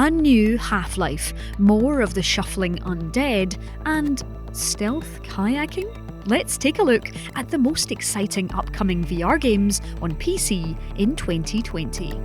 A new Half-Life, more of the shuffling undead, and stealth kayaking? Let's take a look at the most exciting upcoming VR games on PC in 2020.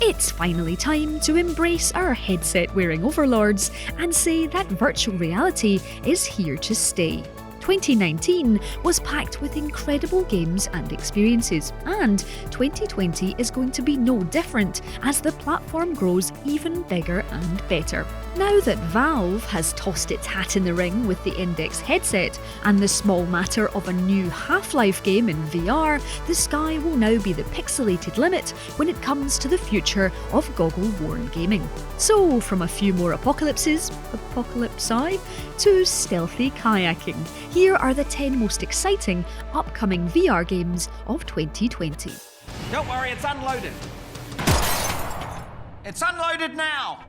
It's finally time to embrace our headset-wearing overlords and say that virtual reality is here to stay. 2019 was packed with incredible games and experiences, and 2020 is going to be no different as the platform grows even bigger and better. Now that Valve has tossed its hat in the ring with the Index headset and the small matter of a new Half-Life game in VR, the sky will now be the pixelated limit when it comes to the future of goggle-worn gaming. So, from a few more apocalypsi, to stealthy kayaking, here are the 10 most exciting upcoming VR games of 2020. Don't worry, it's unloaded. It's unloaded now!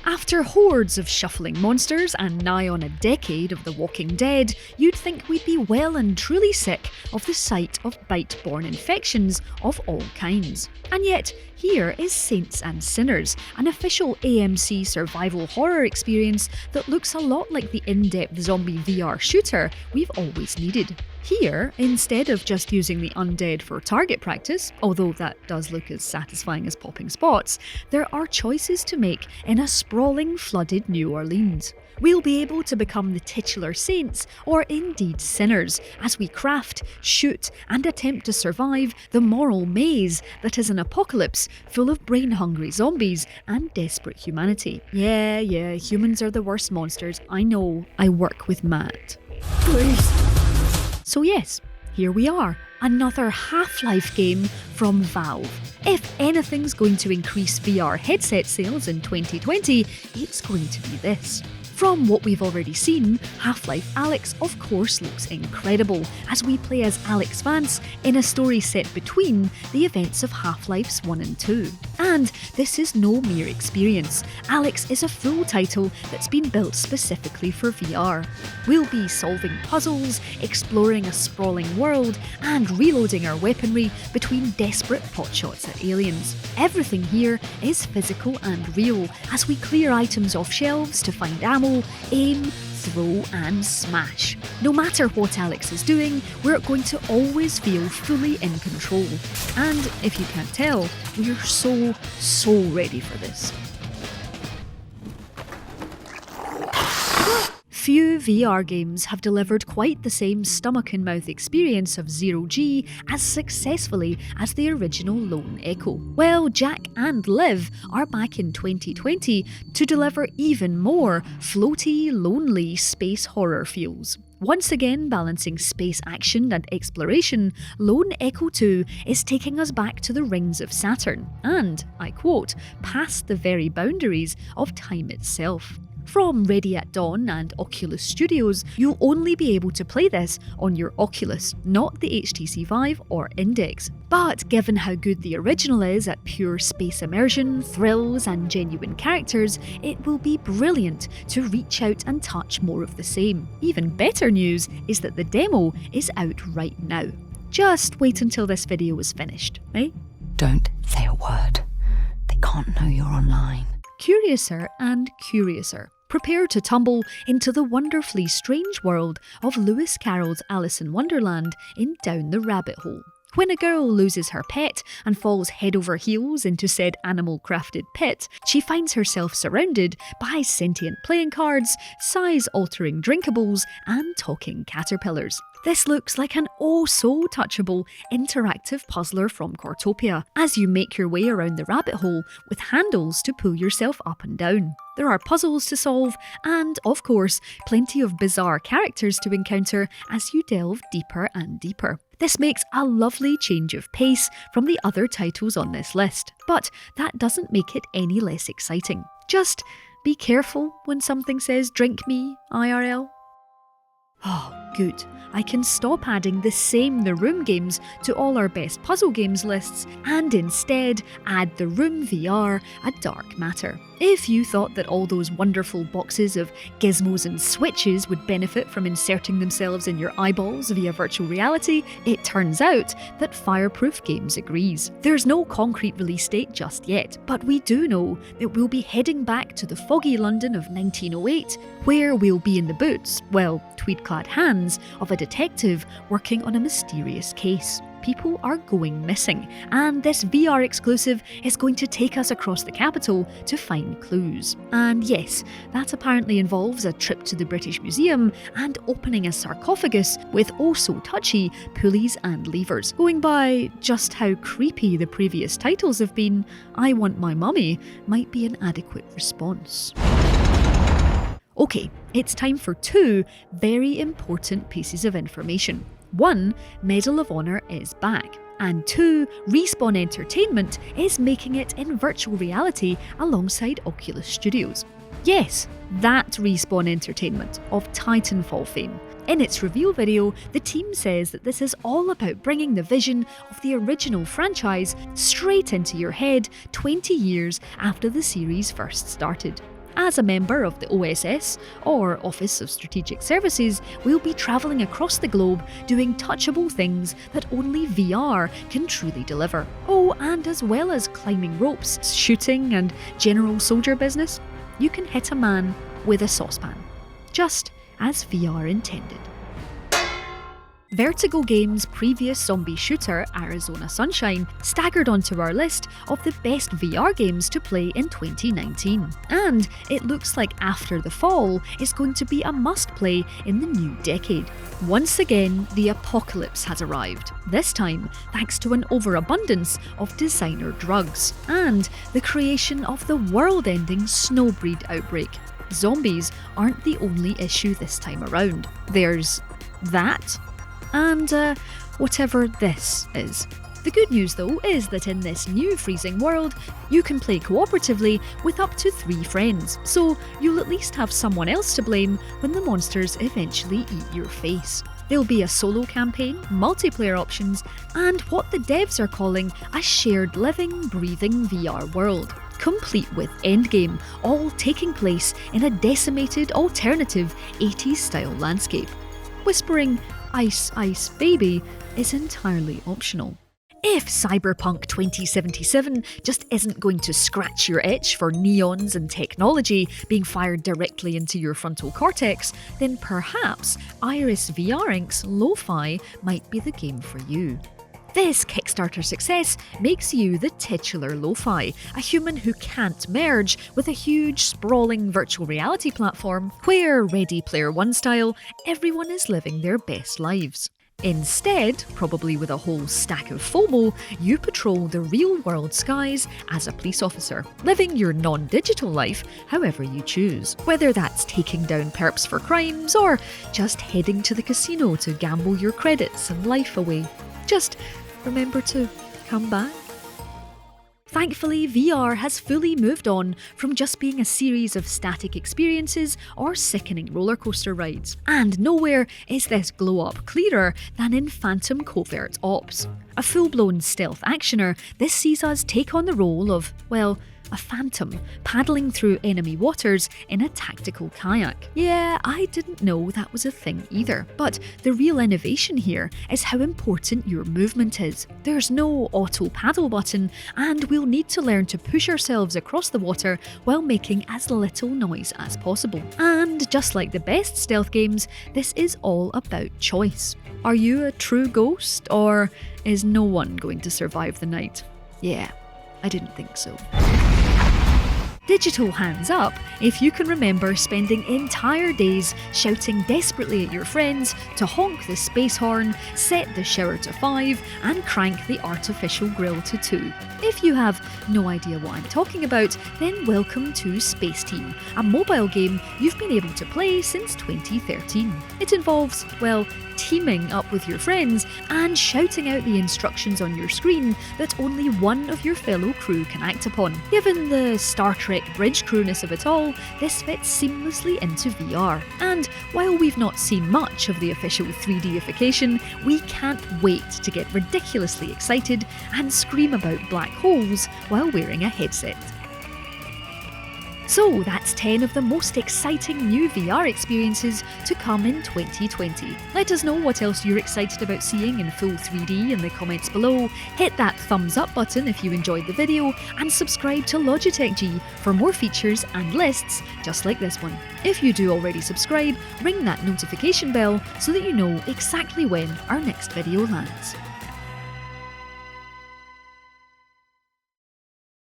After hordes of shuffling monsters and nigh on a decade of The Walking Dead, you'd think we'd be well and truly sick of the sight of bite-borne infections of all kinds. And yet, here is Saints and Sinners, an official AMC survival horror experience that looks a lot like the in-depth zombie VR shooter we've always needed. Here, instead of just using the undead for target practice, although that does look as satisfying as popping spots, there are choices to make in a sprawling, flooded New Orleans. We'll be able to become the titular saints, or indeed sinners, as we craft, shoot, and attempt to survive the moral maze that is an apocalypse full of brain-hungry zombies and desperate humanity. Yeah, humans are the worst monsters. I know, I work with Matt. Please. So yes, here we are, another Half-Life game from Valve. If anything's going to increase VR headset sales in 2020, it's going to be this. From what we've already seen, Half-Life Alyx of course looks incredible, as we play as Alyx Vance in a story set between the events of Half-Life's 1 and 2. And this is no mere experience. Alyx is a full title that's been built specifically for VR. We'll be solving puzzles, exploring a sprawling world, and reloading our weaponry between desperate potshots at aliens. Everything here is physical and real, as we clear items off shelves to find ammo, aim, throw and smash. No matter what Alyx is doing, we're going to always feel fully in control. And if you can't tell, we're so ready for this. Few VR games have delivered quite the same stomach-and-mouth experience of zero-G as successfully as the original Lone Echo. Well, Jack and Liv are back in 2020 to deliver even more floaty, lonely space horror feels. Once again balancing space action and exploration, Lone Echo 2 is taking us back to the rings of Saturn and, I quote, past the very boundaries of time itself. From Ready at Dawn and Oculus Studios, you'll only be able to play this on your Oculus, not the HTC Vive or Index. But given how good the original is at pure space immersion, thrills and genuine characters, it will be brilliant to reach out and touch more of the same. Even better news is that the demo is out right now. Just wait until this video is finished, eh? Don't say a word. They can't know you're online. Curiouser and curiouser. Prepare to tumble into the wonderfully strange world of Lewis Carroll's Alice in Wonderland in Down the Rabbit Hole. When a girl loses her pet and falls head over heels into said animal-crafted pit, she finds herself surrounded by sentient playing cards, size-altering drinkables, and talking caterpillars. This looks like an oh-so-touchable interactive puzzler from Cortopia, as you make your way around the rabbit hole with handles to pull yourself up and down. There are puzzles to solve, and, of course, plenty of bizarre characters to encounter as you delve deeper and deeper. This makes a lovely change of pace from the other titles on this list, but that doesn't make it any less exciting. Just be careful when something says "drink me, IRL." Oh, good. I can stop adding the same The Room games to all our best puzzle games lists and instead add The Room VR, A Dark Matter. If you thought that all those wonderful boxes of gizmos and switches would benefit from inserting themselves in your eyeballs via virtual reality, it turns out that Fireproof Games agrees. There's no concrete release date just yet, but we do know that we'll be heading back to the foggy London of 1908, where we'll be in the boots, well, tweed-clad hands, of a detective working on a mysterious case. People are going missing, and this VR exclusive is going to take us across the capital to find clues. And yes, that apparently involves a trip to the British Museum and opening a sarcophagus with oh so touchy pulleys and levers. Going by just how creepy the previous titles have been, I Want My Mummy might be an adequate response. Okay, it's time for two very important pieces of information. 1. Medal of Honor is back. And 2. Respawn Entertainment is making it in virtual reality alongside Oculus Studios. Yes, that Respawn Entertainment of Titanfall fame. In its reveal video, the team says that this is all about bringing the vision of the original franchise straight into your head 20 years after the series first started. As a member of the OSS, or Office of Strategic Services, we'll be travelling across the globe doing touchable things that only VR can truly deliver. Oh, and as well as climbing ropes, shooting and general soldier business, you can hit a man with a saucepan. Just as VR intended. Vertigo Games' previous zombie shooter, Arizona Sunshine, staggered onto our list of the best VR games to play in 2019. And it looks like After the Fall is going to be a must-play in the new decade. Once again, the apocalypse has arrived, this time thanks to an overabundance of designer drugs, and the creation of the world-ending snowbreed outbreak. Zombies aren't the only issue this time around. There's that, and whatever this is. The good news though is that in this new freezing world, you can play cooperatively with up to 3 friends, so you'll at least have someone else to blame when the monsters eventually eat your face. There'll be a solo campaign, multiplayer options, and what the devs are calling a shared living, breathing VR world, complete with endgame, all taking place in a decimated alternative 80s style landscape. Whispering Ice Ice Baby is entirely optional. If Cyberpunk 2077 just isn't going to scratch your itch for neons and technology being fired directly into your frontal cortex, then perhaps Iris VR Inc.'s Lo-Fi might be the game for you. This Kickstarter success makes you the titular Lo-Fi, a human who can't merge with a huge, sprawling virtual reality platform where, Ready Player One style, everyone is living their best lives. Instead, probably with a whole stack of FOMO, you patrol the real-world skies as a police officer, living your non-digital life however you choose. Whether that's taking down perps for crimes or just heading to the casino to gamble your credits and life away. Just remember to come back. Thankfully, VR has fully moved on from just being a series of static experiences or sickening rollercoaster rides. And nowhere is this glow-up clearer than in Phantom Covert Ops. A full-blown stealth actioner, this sees us take on the role of, well, a phantom, paddling through enemy waters in a tactical kayak. Yeah, I didn't know that was a thing either. But the real innovation here is how important your movement is. There's no auto paddle button, and we'll need to learn to push ourselves across the water while making as little noise as possible. And just like the best stealth games, this is all about choice. Are you a true ghost, or is no one going to survive the night? Yeah, I didn't think so. Digital hands up if you can remember spending entire days shouting desperately at your friends to honk the space horn, set the shower to 5 and crank the artificial grill to 2. If you have no idea what I'm talking about, then welcome to Space Team, a mobile game you've been able to play since 2013. It involves, well, teaming up with your friends and shouting out the instructions on your screen that only one of your fellow crew can act upon. Given the Star Trek bridge crewness of it all, this fits seamlessly into VR. And while we've not seen much of the official 3D-ification, we can't wait to get ridiculously excited and scream about black holes while wearing a headset. So that's 10 of the most exciting new VR experiences to come in 2020. Let us know what else you're excited about seeing in full 3D in the comments below, hit that thumbs up button if you enjoyed the video, and subscribe to Logitech G for more features and lists just like this one. If you do already subscribe, ring that notification bell so that you know exactly when our next video lands.